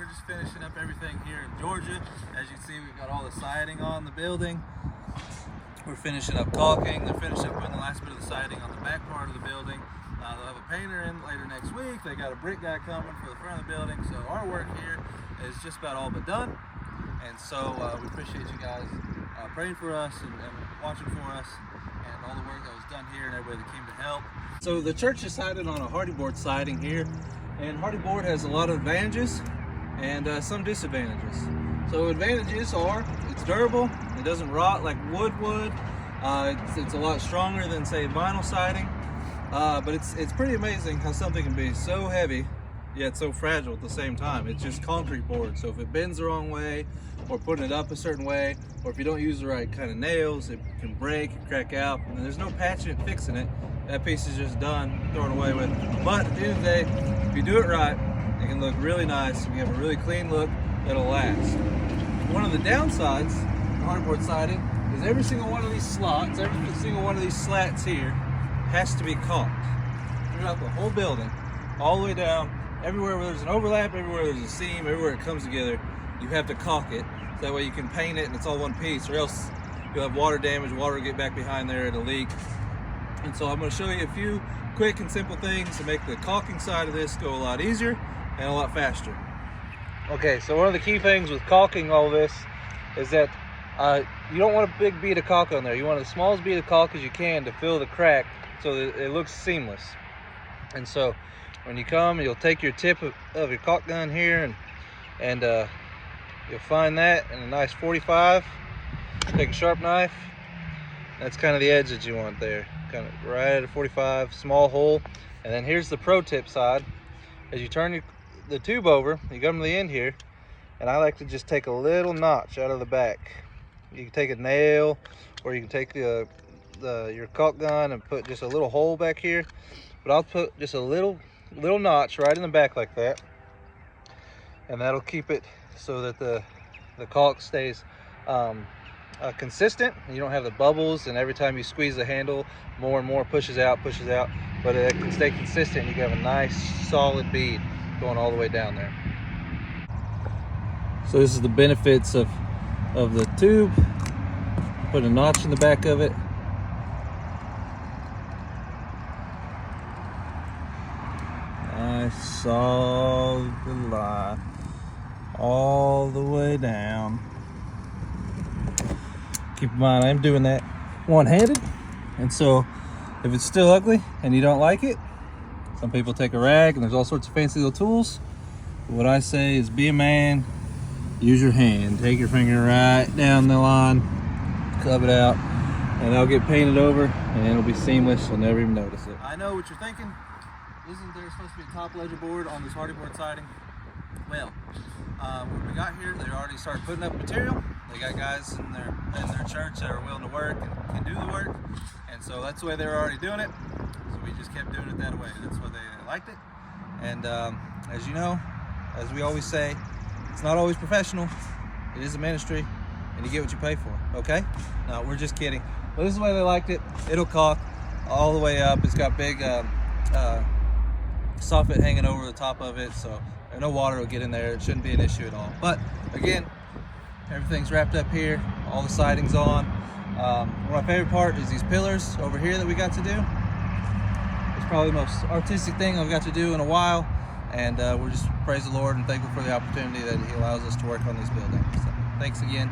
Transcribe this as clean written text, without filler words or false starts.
we're just finishing up everything here in Georgia. As you can see, we've got all the siding on the building. We're finishing up caulking. They're finishing up putting the last bit of the siding on the back part of the building. They'll have a painter in later next week. They got a brick guy coming for the front of the building. So our work here is just about all but done. And so we appreciate you guys praying for us and watching for us, and all the work that was done here and everybody that came to help. So the church decided on a Hardie board siding here, and Hardie board has a lot of advantages and some disadvantages. So advantages are it's durable, it doesn't rot like wood would, it's a lot stronger than say vinyl siding, but it's pretty amazing how something can be so heavy yet so fragile at the same time. It's just concrete board, so if it bends the wrong way or putting it up a certain way, or if you don't use the right kind of nails, it can break, crack out, and there's no patching it, fixing it. That piece is just done, thrown away with. But at the end of the day, if you do it right, it can look really nice and you have a really clean look that'll last. One of the downsides of hardboard siding is every single one of these slots, every single one of these slats here has to be caulked throughout the whole building, all the way down. Everywhere where there's an overlap, everywhere there's a seam, everywhere it comes together, you have to caulk it. So that way you can paint it and it's all one piece, or else you'll have water damage, water will get back behind there, it'll leak. And so I'm going to show you a few quick and simple things to make the caulking side of this go a lot easier and a lot faster. Okay, so one of the key things with caulking all this is that you don't want a big bead of caulk on there. You want the smallest bead of caulk as you can to fill the crack so that it looks seamless. And so when you come, you'll take your tip of your caulk gun here and you'll find that in a nice 45. Take a sharp knife. That's kind of the edge that you want there. Kind of right at a 45, small hole. And then here's the pro tip side. As you turn the tube over, you come to the end here, and I like to just take a little notch out of the back. You can take a nail, or you can take your caulk gun and put just a little hole back here. But I'll put just a little notch right in the back like that, and that'll keep it so that the caulk stays consistent. You don't have the bubbles, and every time you squeeze the handle, more and more pushes out, but it can stay consistent. You can have a nice solid bead going all the way down there. So this is the benefits of the tube. Put a notch in the back of it. I saw the line all the way down. Keep in mind, I'm doing that one-handed, and so if it's still ugly and you don't like it, some people take a rag, and there's all sorts of fancy little tools. But what I say is be a man, use your hand. Take your finger right down the line, club it out, and that'll get painted over, and it'll be seamless. You'll never even notice it. I know what you're thinking. Isn't there supposed to be a top ledger board on this Hardie board siding? Well, when we got here, they already started putting up material. They got guys in their church that are willing to work and can do the work, and so that's the way they were already doing it. So we just kept doing it that way. That's why they liked it. And as you know, as we always say, it's not always professional. It is a ministry, and you get what you pay for. Okay? No, we're just kidding. But this is the way they liked it. It'll caulk all the way up. It's got big soffit hanging over the top of it, so no water will get in there. It shouldn't be an issue at all. But again, everything's wrapped up here, all the siding's on. One of my favorite part is these pillars over here that we got to do. It's probably the most artistic thing I've got to do in a while, and we're just praise the Lord and thankful for the opportunity that He allows us to work on these buildings. So, thanks again.